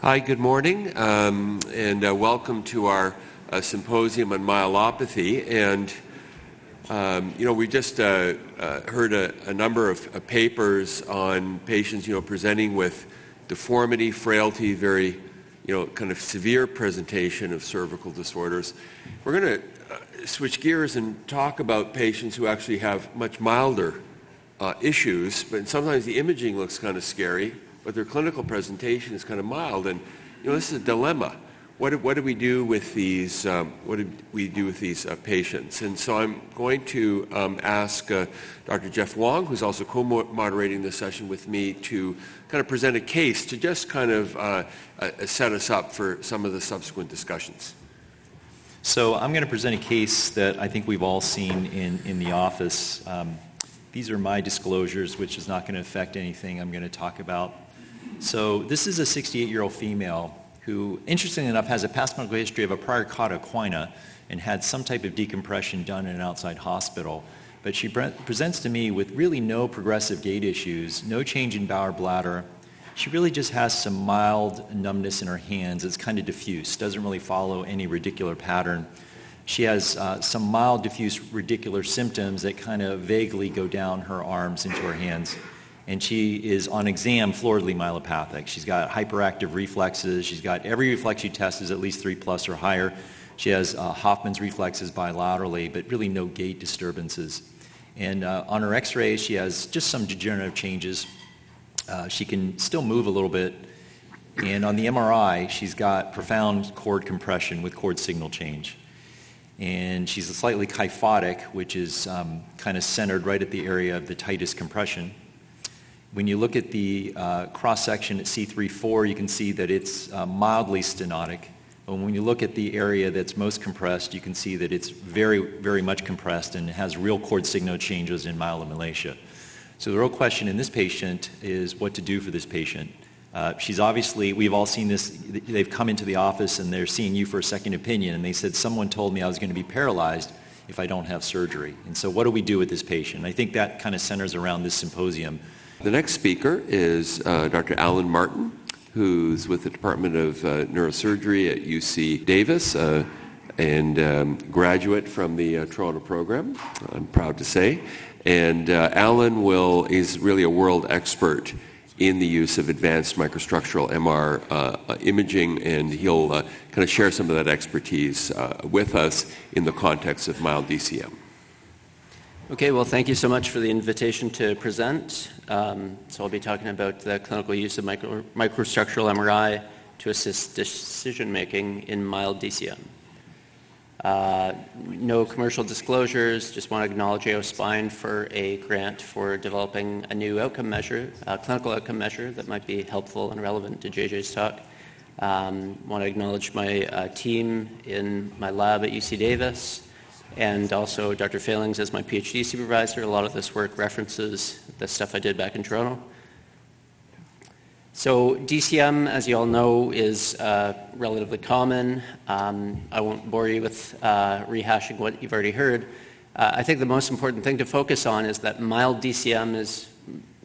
Hi, good morning, and welcome to our symposium on myelopathy. And we just heard a number of papers on patients, presenting with deformity, frailty, very, kind of severe presentation of cervical disorders. We're going to switch gears and talk about patients who actually have much milder issues, but sometimes the imaging looks kind of scary, but their clinical presentation is kind of mild. And this is a dilemma. What do we do with these? Patients? And so I'm going to ask Dr. Jeff Wong, who's also co-moderating the session with me, to kind of present a case to just kind of set us up for some of the subsequent discussions. So I'm going to present a case that I think we've all seen in the office. These are my disclosures, which is not going to affect anything I'm going to talk about. So this is a 68-year-old female who, interestingly enough, has a past medical history of a prior cauda equina and had some type of decompression done in an outside hospital. But she presents to me with really no progressive gait issues, no change in bowel or bladder. She really just has some mild numbness in her hands. It's kind of diffuse, doesn't really follow any radicular pattern. She has some mild diffuse radicular symptoms that kind of vaguely go down her arms into her hands. And she is on exam floridly myelopathic. She's got hyperactive reflexes. She's got every reflex she tests is at least 3+ or higher. She has Hoffman's reflexes bilaterally, but really no gait disturbances. And on her x-rays, she has just some degenerative changes. She can still move a little bit. And on the MRI, she's got profound cord compression with cord signal change. And she's slightly kyphotic, which is kind of centered right at the area of the tightest compression. When you look at the cross-section at C3-4, you can see that it's mildly stenotic. And when you look at the area that's most compressed, you can see that it's very, very much compressed and has real cord signal changes in myelomalacia. So the real question in this patient is what to do for this patient. She's obviously, we've all seen this, they've come into the office and they're seeing you for a second opinion, and they said, someone told me I was going to be paralyzed if I don't have surgery. And so what do we do with this patient? I think that kind of centers around this symposium. The next speaker is Dr. Allan Martin, who's with the Department of Neurosurgery at UC Davis and graduate from the Toronto program, I'm proud to say. And Allan is really a world expert in the use of advanced microstructural MR imaging, and he'll kind of share some of that expertise with us in the context of mild DCM. Okay, well, thank you so much for the invitation to present. So I'll be talking about the clinical use of microstructural MRI to assist decision-making in mild DCM. No commercial disclosures, just want to acknowledge AO Spine for a grant for developing a new outcome measure, clinical outcome measure that might be helpful and relevant to JJ's talk. Want to acknowledge my team in my lab at UC Davis, and also Dr. Failings as my PhD supervisor. A lot of this work references the stuff I did back in Toronto. So DCM, as you all know, is relatively common. I won't bore you with rehashing what you've already heard. I think the most important thing to focus on is that mild DCM is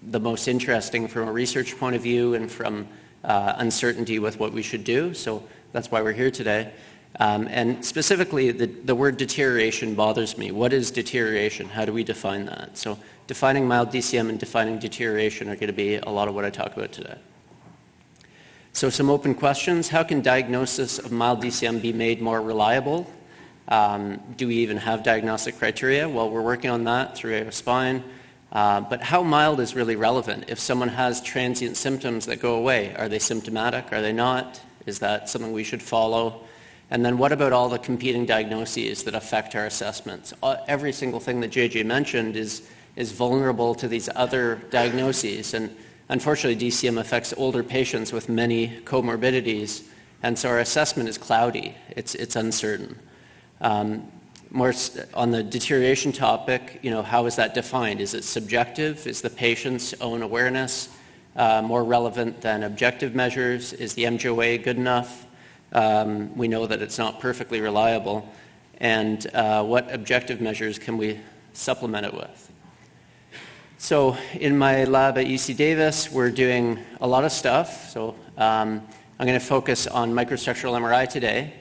the most interesting from a research point of view and from uncertainty with what we should do. So that's why we're here today. And specifically, the word deterioration bothers me. What is deterioration? How do we define that? So defining mild DCM and defining deterioration are going to be a lot of what I talk about today. So some open questions. How can diagnosis of mild DCM be made more reliable? Do we even have diagnostic criteria? Well, we're working on that through AO Spine. But how mild is really relevant? If someone has transient symptoms that go away, are they symptomatic? Are they not? Is that something we should follow? And then what about all the competing diagnoses that affect our assessments? Every single thing that JJ mentioned is vulnerable to these other diagnoses. And unfortunately, DCM affects older patients with many comorbidities, and so our assessment is cloudy. It's uncertain. More on the deterioration topic, how is that defined? Is it subjective? Is the patient's own awareness more relevant than objective measures? Is the MJOA good enough? We know that it's not perfectly reliable. And what objective measures can we supplement it with? So in my lab at UC Davis, we're doing a lot of stuff. So I'm going to focus on microstructural MRI today,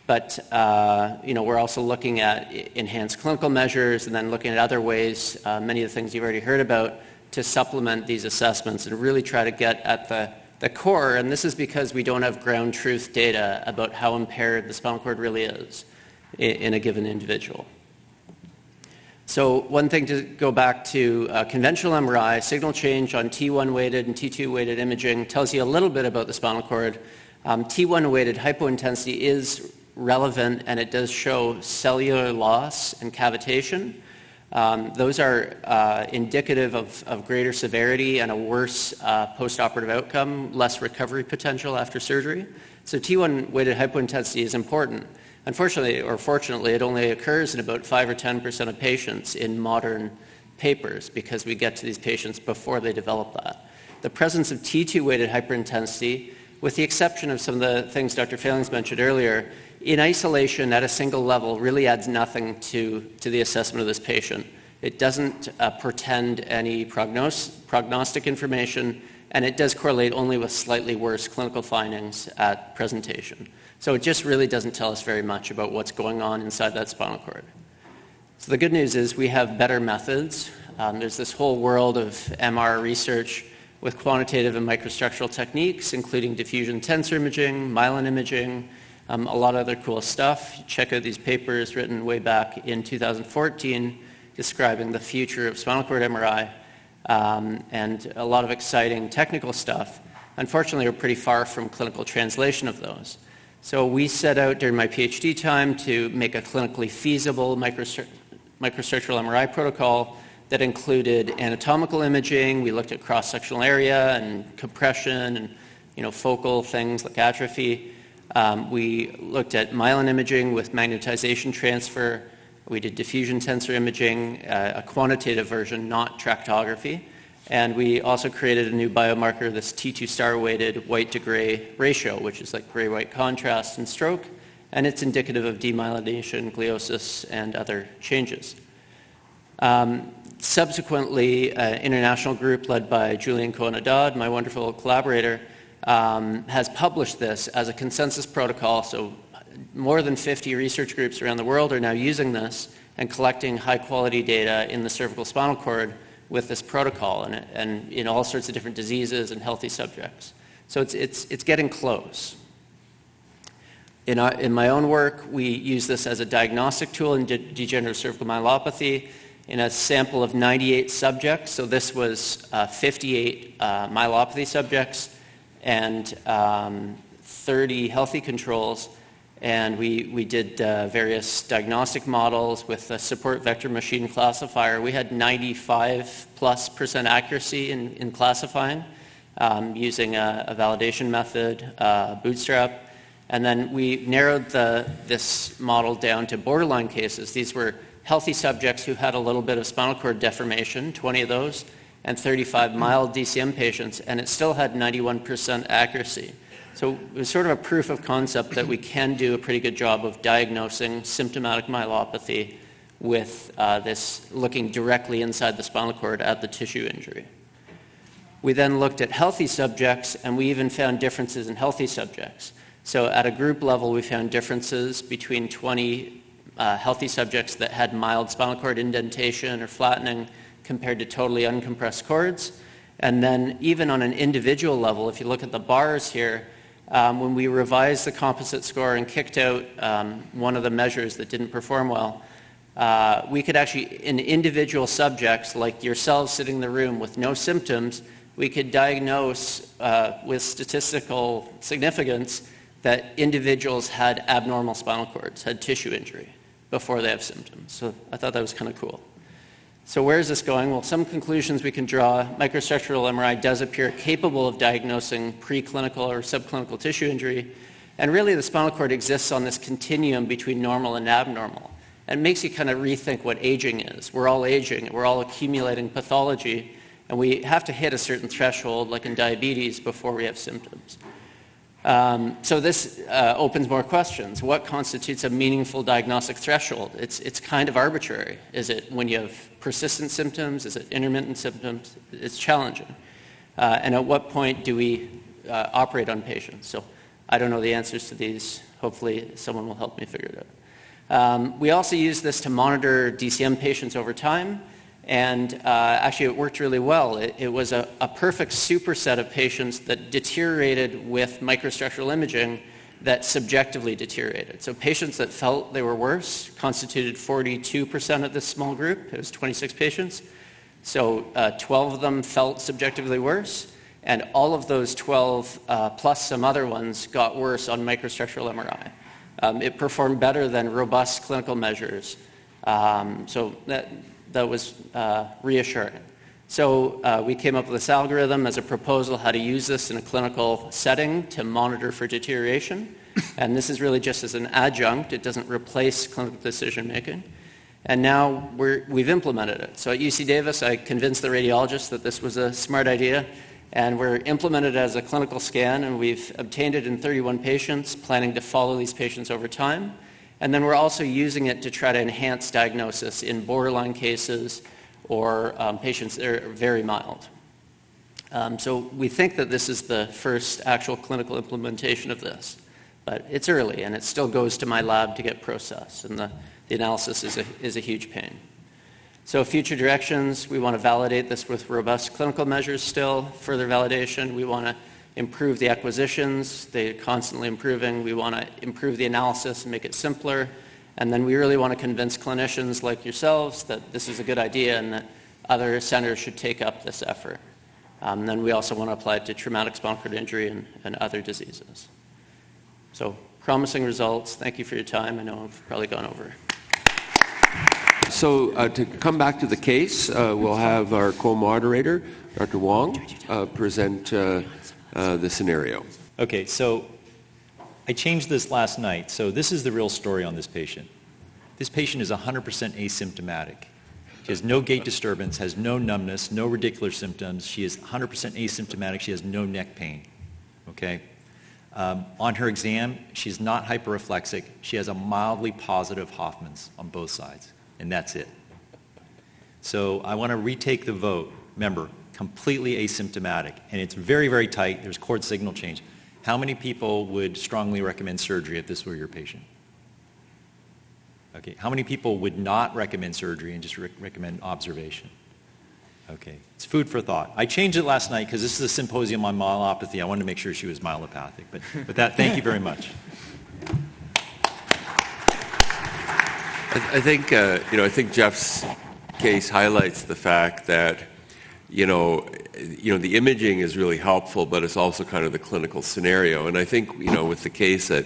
but we're also looking at enhanced clinical measures and then looking at other ways, many of the things you've already heard about, to supplement these assessments and really try to get at the core. And this is because we don't have ground truth data about how impaired the spinal cord really is in a given individual. So one thing to go back to, conventional MRI, signal change on T1-weighted and T2-weighted imaging tells you a little bit about the spinal cord. T1-weighted hypointensity is relevant, and it does show cellular loss and cavitation. Those are indicative of greater severity and a worse postoperative outcome, less recovery potential after surgery. So T1-weighted hypointensity is important. Unfortunately, or fortunately, it only occurs in about 5 or 10% of patients in modern papers because we get to these patients before they develop that. The presence of T2-weighted hyperintensity, with the exception of some of the things Dr. Failings mentioned earlier, in isolation at a single level really adds nothing to the assessment of this patient. It doesn't portend any prognostic information, and it does correlate only with slightly worse clinical findings at presentation. So it just really doesn't tell us very much about what's going on inside that spinal cord. So the good news is we have better methods. There's this whole world of MR research with quantitative and microstructural techniques, including diffusion tensor imaging, myelin imaging, a lot of other cool stuff. Check out these papers written way back in 2014 describing the future of spinal cord MRI, and a lot of exciting technical stuff. Unfortunately, we're pretty far from clinical translation of those. So we set out during my PhD time to make a clinically feasible microstructural MRI protocol that included anatomical imaging. We looked at cross-sectional area and compression and focal things like atrophy. We looked at myelin imaging with magnetization transfer. We did diffusion tensor imaging, a quantitative version, not tractography. And we also created a new biomarker, this T2 star-weighted white to gray ratio, which is like gray-white contrast in stroke, and it's indicative of demyelination, gliosis, and other changes. Subsequently, an international group led by Julian Cohen-Haddad, my wonderful collaborator, has published this as a consensus protocol. So more than 50 research groups around the world are now using this and collecting high-quality data in the cervical spinal cord with this protocol and in all sorts of different diseases and healthy subjects. So it's getting close. In my own work, we use this as a diagnostic tool in degenerative cervical myelopathy in a sample of 98 subjects. So this was 58 myelopathy subjects and 30 healthy controls. And we did various diagnostic models with a support vector machine classifier. We had 95+% accuracy in classifying using a validation method, Bootstrap. And then we narrowed this model down to borderline cases. These were healthy subjects who had a little bit of spinal cord deformation, 20 of those, and 35 mild DCM patients, and it still had 91% accuracy. So it was sort of a proof of concept that we can do a pretty good job of diagnosing symptomatic myelopathy with this looking directly inside the spinal cord at the tissue injury. We then looked at healthy subjects, and we even found differences in healthy subjects. So at a group level, we found differences between 20 healthy subjects that had mild spinal cord indentation or flattening compared to totally uncompressed cords. And then even on an individual level, if you look at the bars here, when we revised the composite score and kicked out one of the measures that didn't perform well, we could actually, in individual subjects like yourselves sitting in the room with no symptoms, we could diagnose with statistical significance that individuals had abnormal spinal cords, had tissue injury before they have symptoms. So I thought that was kind of cool. So where is this going? Well, some conclusions we can draw. Microstructural MRI does appear capable of diagnosing preclinical or subclinical tissue injury. And really, the spinal cord exists on this continuum between normal and abnormal. And it makes you kind of rethink what aging is. We're all aging. We're all accumulating pathology. And we have to hit a certain threshold, like in diabetes, before we have symptoms. So this opens more questions. What constitutes a meaningful diagnostic threshold? It's kind of arbitrary. Is it when you have persistent symptoms? Is it intermittent symptoms? It's challenging. And at what point do we operate on patients? So I don't know the answers to these. Hopefully someone will help me figure it out. We also use this to monitor DCM patients over time, and actually it worked really well. It was a perfect superset of patients that deteriorated with microstructural imaging that subjectively deteriorated. So patients that felt they were worse constituted 42% of this small group. It was 26 patients. So 12 of them felt subjectively worse, and all of those 12 plus some other ones got worse on microstructural MRI. It performed better than robust clinical measures. So that was reassuring. So we came up with this algorithm as a proposal how to use this in a clinical setting to monitor for deterioration. And this is really just as an adjunct. It doesn't replace clinical decision making. And now we've implemented it. So at UC Davis, I convinced the radiologist that this was a smart idea. And we're implemented as a clinical scan, and we've obtained it in 31 patients, planning to follow these patients over time. And then we're also using it to try to enhance diagnosis in borderline cases or patients that are very mild. So we think that this is the first actual clinical implementation of this. But it's early, and it still goes to my lab to get processed, and the analysis is a huge pain. So future directions, we want to validate this with robust clinical measures still, further validation. We want to improve the acquisitions. They're constantly improving. We want to improve the analysis and make it simpler. And then we really want to convince clinicians like yourselves that this is a good idea and that other centers should take up this effort. Then we also want to apply it to traumatic spinal cord injury and other diseases. So promising results. Thank you for your time. I know I've probably gone over. So to come back to the case, we'll have our co-moderator, Dr. Wong, present the scenario. Okay, so I changed this last night. So this is the real story on this patient. This patient is 100% asymptomatic. She has no gait disturbance, has no numbness, no radicular symptoms. She is 100% asymptomatic. She has no neck pain. Okay? On her exam, she's not hyperreflexic. She has a mildly positive Hoffman's on both sides, and that's it. So I want to retake the vote. Remember, completely asymptomatic, and it's very, very tight. There's cord signal change. How many people would strongly recommend surgery if this were your patient? Okay. How many people would not recommend surgery and just recommend observation? Okay. It's food for thought. I changed it last night because this is a symposium on myelopathy. I wanted to make sure she was myelopathic. But with that, thank you very much. I think Jeff's case highlights the fact that the imaging is really helpful, but it's also kind of the clinical scenario. And I think with the case that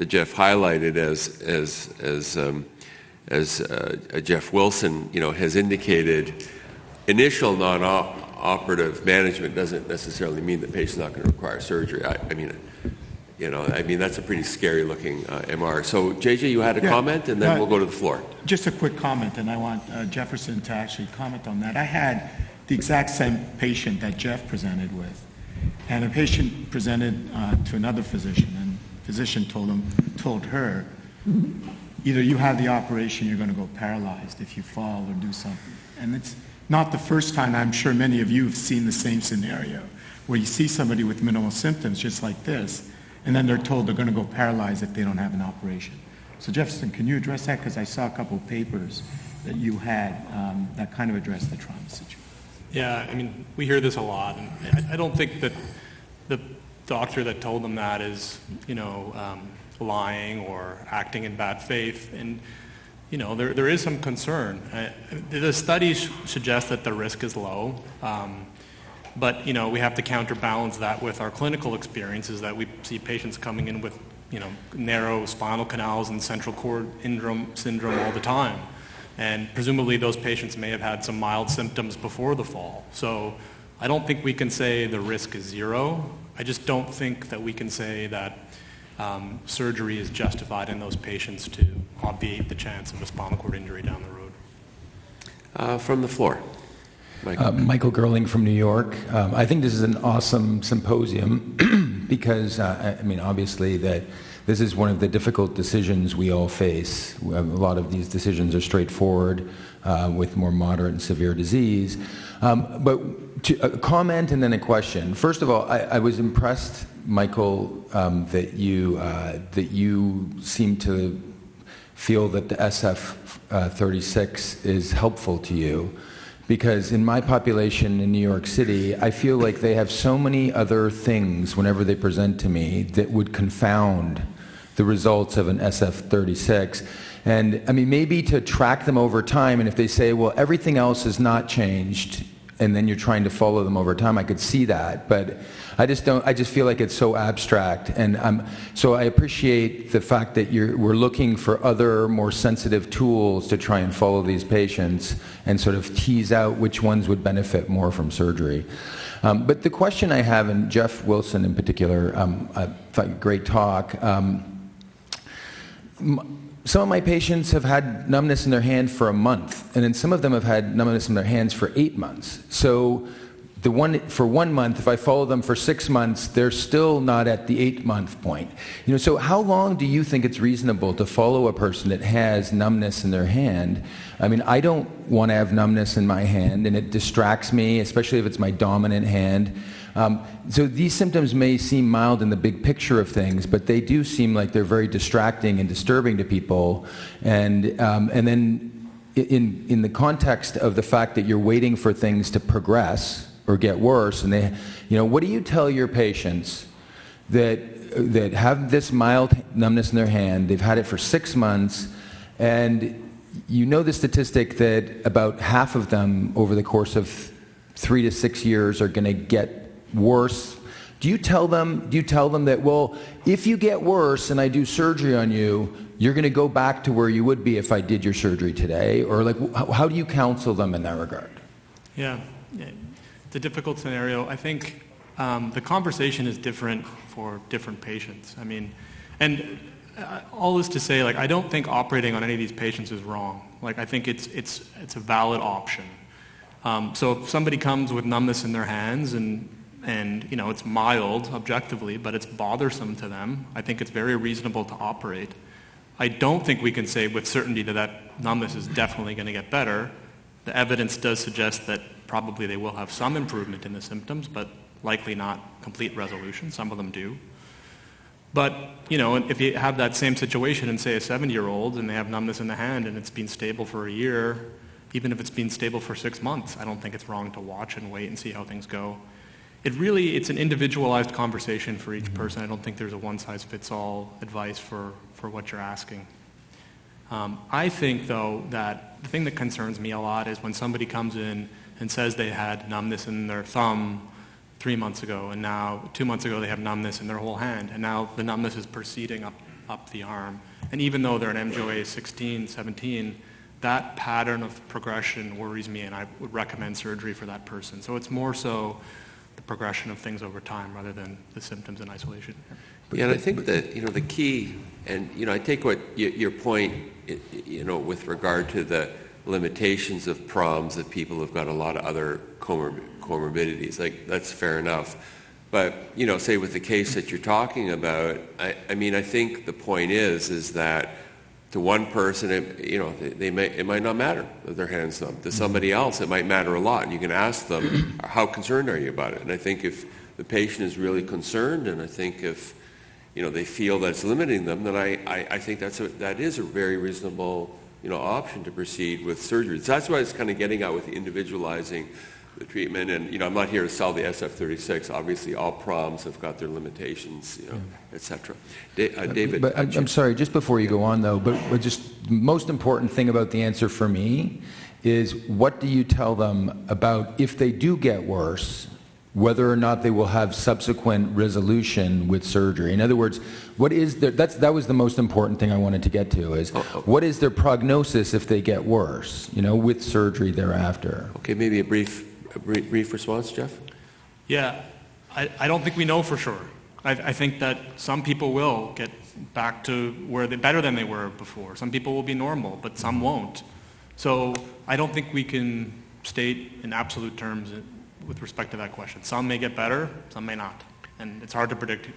Jeff highlighted as Jeff Wilson has indicated, initial non-operative management doesn't necessarily mean the patient's not going to require surgery. I mean that's a pretty scary looking MR. So JJ, you had a comment, and then we'll go to the floor. Just a quick comment, and I want Jefferson to actually comment on that. I had the exact same patient that Jeff presented with, and a patient presented to another physician, and the physician told her, either you have the operation, you're going to go paralyzed if you fall or do something. And it's not the first time. I'm sure many of you have seen the same scenario, where you see somebody with minimal symptoms just like this, and then they're told they're going to go paralyzed if they don't have an operation. So Jefferson, can you address that? Because I saw a couple of papers that you had that kind of addressed the trauma situation. Yeah, I mean, we hear this a lot, and I don't think that the doctor that told them that is, lying or acting in bad faith. And, there is some concern. The studies suggest that the risk is low, but, we have to counterbalance that with our clinical experiences that we see patients coming in with, narrow spinal canals and central cord syndrome all the time. And presumably those patients may have had some mild symptoms before the fall. So I don't think we can say the risk is zero. I just don't think that we can say that surgery is justified in those patients to obviate the chance of a spinal cord injury down the road. From the floor. Michael Gerling from New York. I think this is an awesome symposium because, obviously that this is one of the difficult decisions we all face. A lot of these decisions are straightforward with more moderate and severe disease. But a comment and then a question. First of all, I was impressed Michael, that you seem to feel that the SF-36 is helpful to you, because in my population in New York City, I feel like they have so many other things whenever they present to me that would confound the results of an SF-36. And I mean, maybe to track them over time, and if they say, well, everything else has not changed, and then you're trying to follow them over time, I could see that, but I just feel like it's so abstract. And so I appreciate the fact that we're looking for other more sensitive tools to try and follow these patients and sort of tease out which ones would benefit more from surgery. But the question I have, and Jeff Wilson in particular, I thought great talk. Some of my patients have had numbness in their hand for a month, and then some of them have had numbness in their hands for 8 months. So for 1 month, if I follow them for 6 months, they're still not at the 8-month point. So how long do you think it's reasonable to follow a person that has numbness in their hand? I mean, I don't want to have numbness in my hand, and it distracts me, especially if it's my dominant hand. So these symptoms may seem mild in the big picture of things, but they do seem like they're very distracting and disturbing to people. And then in the context of the fact that you're waiting for things to progress or get worse, and what do you tell your patients that have this mild numbness in their hand? They've had it for 6 months, and the statistic that about half of them over the course of 3 to 6 years are going to get worse. Do you tell them that, well, if you get worse and I do surgery on you, you're going to go back to where you would be if I did your surgery today? Or how do you counsel them in that regard? Yeah, it's a difficult scenario. I think the conversation is different for different patients. I mean, and all is to say, I don't think operating on any of these patients is wrong. I think it's a valid option. So if somebody comes with numbness in their hands and it's mild objectively, but it's bothersome to them, I think it's very reasonable to operate. I don't think we can say with certainty that numbness is definitely going to get better. The evidence does suggest that probably they will have some improvement in the symptoms, but likely not complete resolution. Some of them do. But, if you have that same situation in, say, a 7-year-old and they have numbness in the hand and it's been stable for a year, even if it's been stable for 6 months, I don't think it's wrong to watch and wait and see how things go. It's an individualized conversation for each person. I don't think there's a one-size-fits-all advice for what you're asking. I think, though, that the thing that concerns me a lot is when somebody comes in and says they had numbness in their thumb 3 months ago, and now 2 months ago they have numbness in their whole hand, and now the numbness is proceeding up the arm. And even though they're an MJOA 16, 17, that pattern of progression worries me, and I would recommend surgery for that person. So it's more so the progression of things over time rather than the symptoms in isolation. Yeah, and I think that, the key, and, I take what your point, with regard to the limitations of PROMs, that people have got a lot of other comorbidities, that's fair enough. But, say with the case that you're talking about, I think the point is that to one person, it might not matter that their hand's numb. To somebody else, it might matter a lot. And you can ask them, how concerned are you about it? And I think if the patient is really concerned, and I think if they feel that's limiting them, then I think that is a very reasonable option to proceed with surgery. So that's why it's kind of getting at with individualizing the treatment. And I'm not here to sell the SF-36. Obviously, all PROMs have got their limitations, et cetera. David. But I'm sorry, just before you go on though, but just the most important thing about the answer for me is, what do you tell them about if they do get worse, whether or not they will have subsequent resolution with surgery? In other words, what is that was the most important thing I wanted to get to, is what is their prognosis if they get worse, with surgery thereafter? Okay, maybe a brief response, Jeff? Yeah, I don't think we know for sure. I think that some people will get back to where they're better than they were before. Some people will be normal, but some won't. So I don't think we can state in absolute terms with respect to that question. Some may get better, some may not. And it's hard to predict,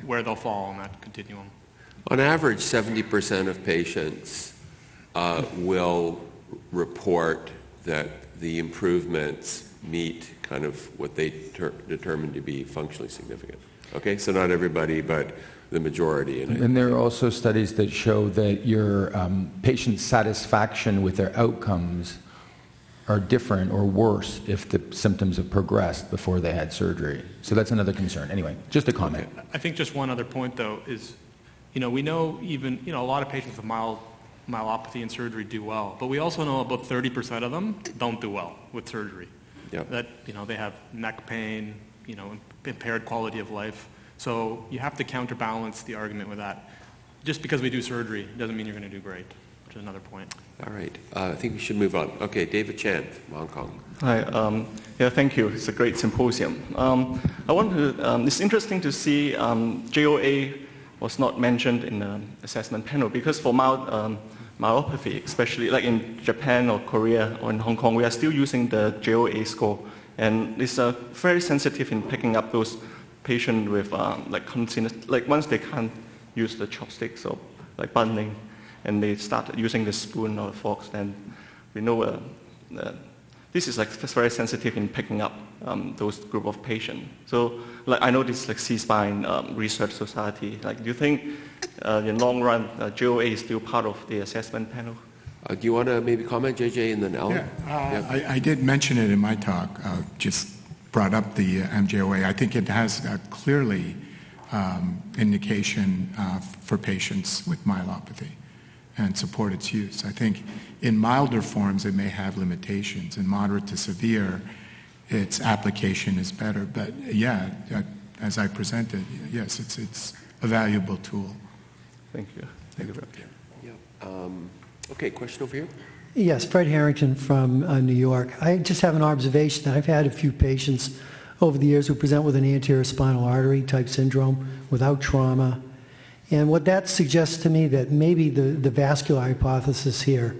where they'll fall on that continuum. On average, 70% of patients will report that the improvements meet kind of what they determine to be functionally significant. Okay, so not everybody, but the majority. And there are also studies that show that your patient satisfaction with their outcomes are different or worse if the symptoms have progressed before they had surgery. So that's another concern. Anyway, just a comment. Okay. I think just one other point, though, is, we know even, a lot of patients with myelopathy and surgery do well, but we also know about 30% of them don't do well with surgery. Yep. That, they have neck pain, impaired quality of life. So you have to counterbalance the argument with that. Just because we do surgery doesn't mean you're going to do great, which is another point. All right. I think we should move on. Okay, David Chan from Hong Kong. Hi. Thank you. It's a great symposium. It's interesting to see JOA was not mentioned in the assessment panel because for myelopathy, especially like in Japan or Korea or in Hong Kong, we are still using the JOA score. And it's very sensitive in picking up those patients with once they can't use the chopsticks or like bundling, and they start using the spoon or the forks, then we know this is very sensitive in picking up those group of patients. So I know this C-Spine Research Society. Do you think in the long run JOA is still part of the assessment panel? Do you want to maybe comment, JJ, and then Allan? Yeah, I did mention it in my talk, just brought up the MJOA. I think it has clearly indication for patients with myelopathy and support its use. I think in milder forms it may have limitations. In moderate to severe, its application is better. But yeah, as I presented, yes, it's a valuable tool. Thank you. Thank you. Yeah. Okay, question over here. Yes, Fred Harrington from New York. I just have an observation. I've had a few patients over the years who present with an anterior spinal artery type syndrome without trauma. And what that suggests to me that maybe the vascular hypothesis here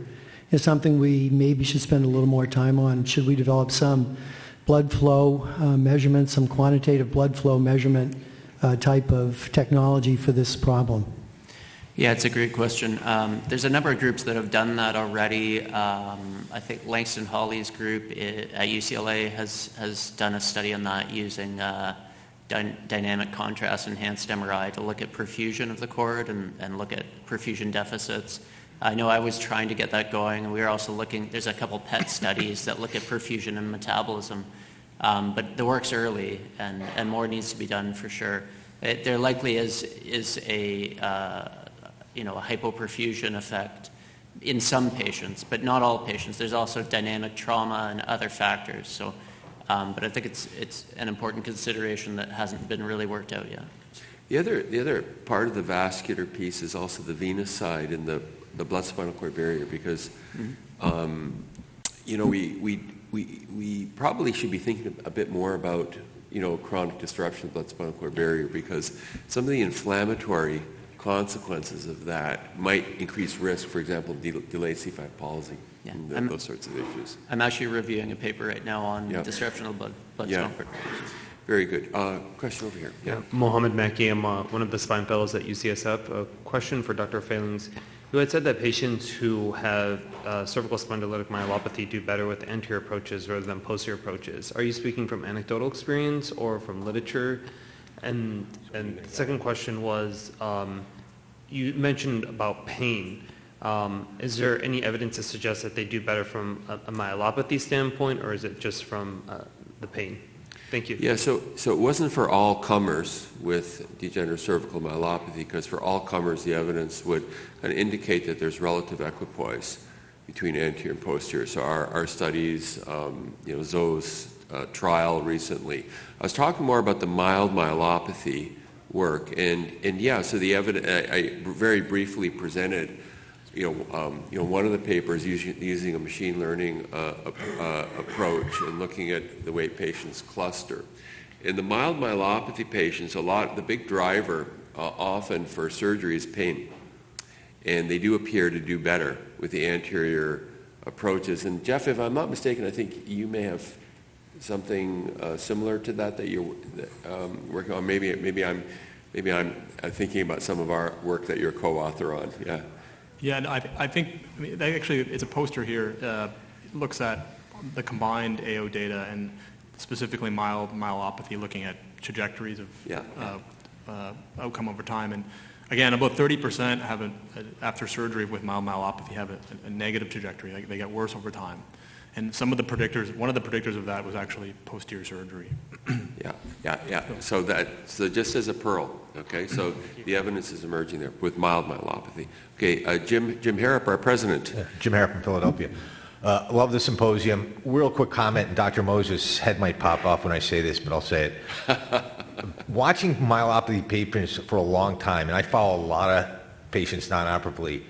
is something we maybe should spend a little more time on. Should we develop some blood flow measurement, some quantitative blood flow measurement type of technology for this problem? Yeah, it's a great question. There's a number of groups that have done that already. I think Langston Hawley's group at UCLA has done a study on that using dynamic contrast enhanced MRI to look at perfusion of the cord and look at perfusion deficits. I know I was trying to get that going, and we are also looking, there's a couple PET studies that look at perfusion and metabolism, but the work's early and more needs to be done for sure. There likely is a hypoperfusion effect in some patients, but not all patients. There's also dynamic trauma and other factors. So, but I think it's an important consideration that hasn't been really worked out yet. The other part of the vascular piece is also the venous side and the blood spinal cord barrier, because we probably should be thinking a bit more about chronic disruption of the blood spinal cord barrier, because some of the inflammatory consequences of that might increase risk, for example, delayed C5 palsy, and those sorts of issues. I'm actually reviewing a paper right now on disruption of blood spinal cord. Very good. Question over here. Yeah, Mohammed Maki, I'm one of the spine fellows at UCSF. A question for Dr. Failings. You had said that patients who have cervical spondylolytic myelopathy do better with anterior approaches rather than posterior approaches. Are you speaking from anecdotal experience or from literature? And the second question was, you mentioned about pain. Is there any evidence to suggest that they do better from a myelopathy standpoint, or is it just from the pain? Thank you. Yeah, so it wasn't for all comers with degenerative cervical myelopathy, because for all comers the evidence would kind of indicate that there's relative equipoise between anterior and posterior. So our studies, Zoe's trial recently. I was talking more about the mild myelopathy work, and so the evidence I very briefly presented. One of the papers using a machine learning approach and looking at the way patients cluster. In the mild myelopathy patients, the big driver often for surgery is pain, and they do appear to do better with the anterior approaches. And Jeff, if I'm not mistaken, I think you may have something similar to that you're working on. Maybe I'm thinking about some of our work that you're co-author on. Yeah. Yeah, and I think actually it's a poster here. It looks at the combined AO data and specifically mild myelopathy, looking at trajectories of Yeah. outcome over time. And again, about 30% have after surgery with mild myelopathy have a negative trajectory. Like they get worse over time. And some of the predictors, one of the predictors of that was actually posterior surgery. Yeah. So just as a pearl, okay, so the evidence is emerging there with mild myelopathy. Okay, Jim Harrop, our president. Jim Harrop from Philadelphia. Love the symposium. Real quick comment, and Dr. Moses' head might pop off when I say this, but I'll say it. Watching myelopathy patients for a long time, and I follow a lot of patients non-operatively,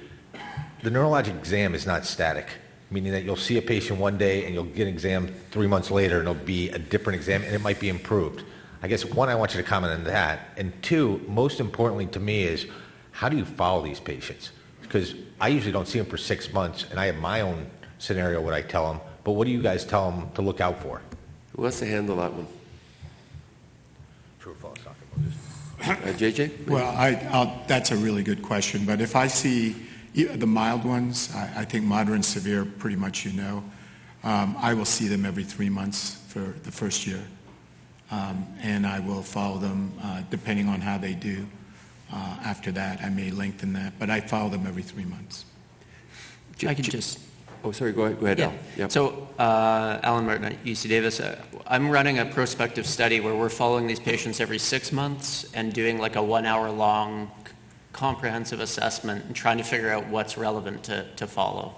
the neurologic exam is not static, meaning that you'll see a patient one day and you'll get an exam 3 months later and it'll be a different exam and it might be improved. I guess, one, I want you to comment on that. And two, most importantly to me is, how do you follow these patients? Because I usually don't see them for 6 months, and I have my own scenario what I tell them, but what do you guys tell them to look out for? Who wants to handle that one? True or false, Dr. Moses? JJ? Well, that's a really good question, but if I see the mild ones, I think moderate and severe, pretty much I will see them every 3 months for the first year. And I will follow them depending on how they do. After that, I may lengthen that, but I follow them every 3 months. I can just... Oh, sorry, go ahead, Yeah. Al. Yep. So, Allan Martin at UC Davis, I'm running a prospective study where we're following these patients every 6 months and doing like a 1 hour long comprehensive assessment and trying to figure out what's relevant to follow.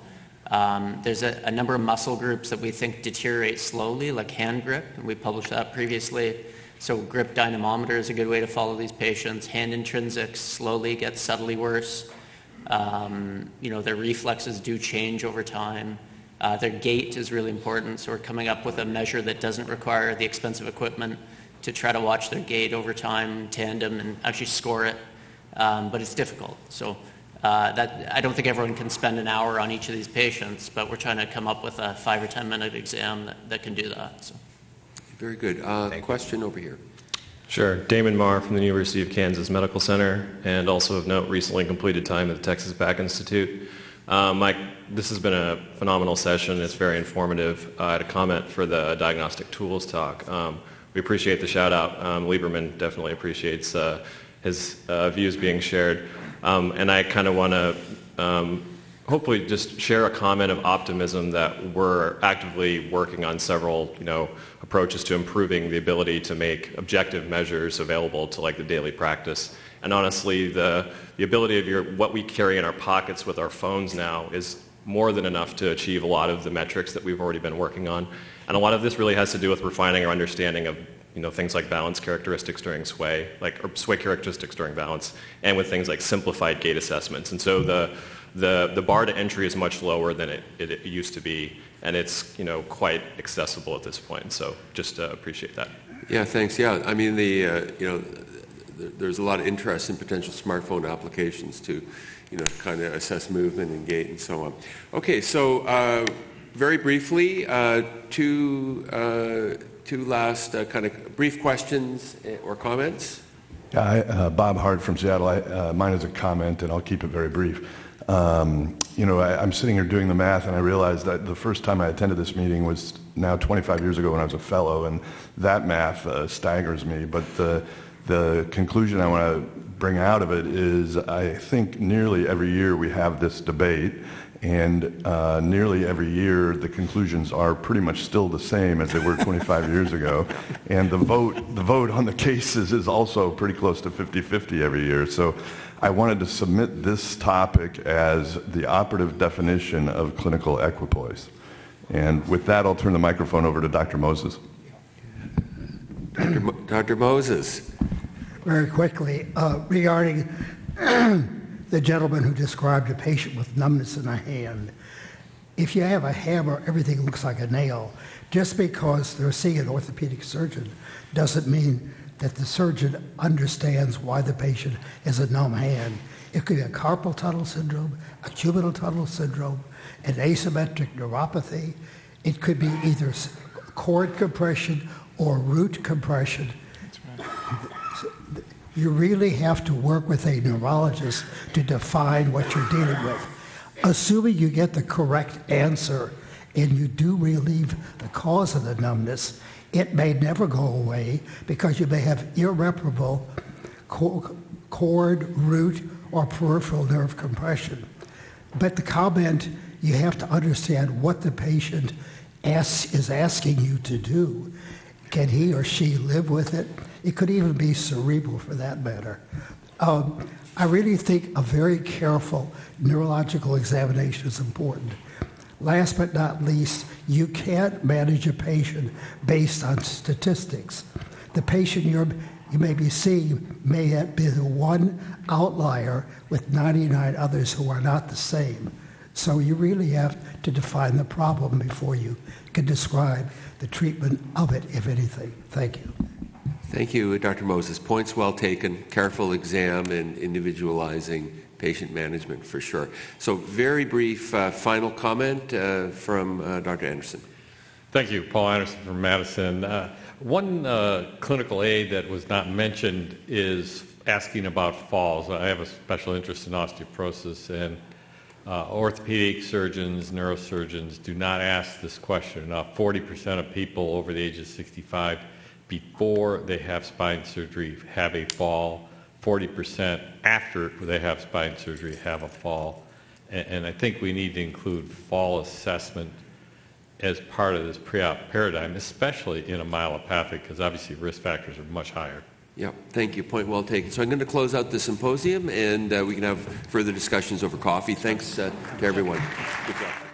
There's a number of muscle groups that we think deteriorate slowly, like hand grip, and we published that previously. So grip dynamometer is a good way to follow these patients. Hand intrinsics slowly get subtly worse. Their reflexes do change over time. Their gait is really important, so we're coming up with a measure that doesn't require the expensive equipment to try to watch their gait over time, tandem, and actually score it. But it's difficult. So I don't think everyone can spend an hour on each of these patients, but we're trying to come up with a 5 or 10 minute exam that can do that. So. Very good. Question over here. Sure. Damon Marr from the University of Kansas Medical Center, and also of note, recently completed time at the Texas Back Institute. Mike, this has been a phenomenal session. It's very informative. I had a comment for the diagnostic tools talk. We appreciate the shout out. Lieberman definitely appreciates his views being shared. And I kind of want to hopefully just share a comment of optimism that we're actively working on several, approaches to improving the ability to make objective measures available to like the daily practice. And honestly, the ability of what we carry in our pockets with our phones now is more than enough to achieve a lot of the metrics that we've already been working on. And a lot of this really has to do with refining our understanding of things like balance characteristics during sway, or sway characteristics during balance, and with things like simplified gait assessments. And so the bar to entry is much lower than it used to be, and it's quite accessible at this point. So just appreciate that. Yeah, thanks. Yeah, I mean there's a lot of interest in potential smartphone applications to kind of assess movement and gait and so on. Okay, so very briefly, two last kind of brief questions or comments. Bob Hart from Seattle. Mine is a comment, and I'll keep it very brief. I'm sitting here doing the math, and I realized that the first time I attended this meeting was now 25 years ago when I was a fellow, and that math staggers me. But the conclusion I want to bring out of it is I think nearly every year we have this debate, and nearly every year the conclusions are pretty much still the same as they were 25 years ago. And the vote on the cases is also pretty close to 50-50 every year. So I wanted to submit this topic as the operative definition of clinical equipoise. And with that, I'll turn the microphone over to Dr. Moses. Dr. Moses. Very quickly, regarding the gentleman who described a patient with numbness in a hand. If you have a hammer, everything looks like a nail. Just because they're seeing an orthopedic surgeon doesn't mean that the surgeon understands why the patient has a numb hand. It could be a carpal tunnel syndrome, a cubital tunnel syndrome, an asymmetric neuropathy. It could be either cord compression or root compression. You really have to work with a neurologist to define what you're dealing with. Assuming you get the correct answer and you do relieve the cause of the numbness, It may never go away because you may have irreparable cord, root, or peripheral nerve compression. But the comment, you have to understand what the patient is asking you to do. Can he or she live with it? It could even be cerebral for that matter. I really think a very careful neurological examination is important. Last but not least, you can't manage a patient based on statistics. The patient you may be seeing may be the one outlier with 99 others who are not the same. So you really have to define the problem before you can describe the treatment of it, if anything. Thank you. Thank you, Dr. Moses. Points well taken. Careful exam and individualizing patient management for sure. So very brief final comment from Dr. Anderson. Thank you. Paul Anderson from Madison. One clinical aid that was not mentioned is asking about falls. I have a special interest in osteoporosis, and orthopedic surgeons, neurosurgeons do not ask this question enough. 40% of people over the age of 65 before they have spine surgery have a fall. 40% after they have spine surgery have a fall. And I think we need to include fall assessment as part of this pre-op paradigm, especially in a myelopathic, because obviously risk factors are much higher. Yeah, thank you. Point well taken. So I'm going to close out the symposium, and we can have further discussions over coffee. Thanks to everyone. Good job.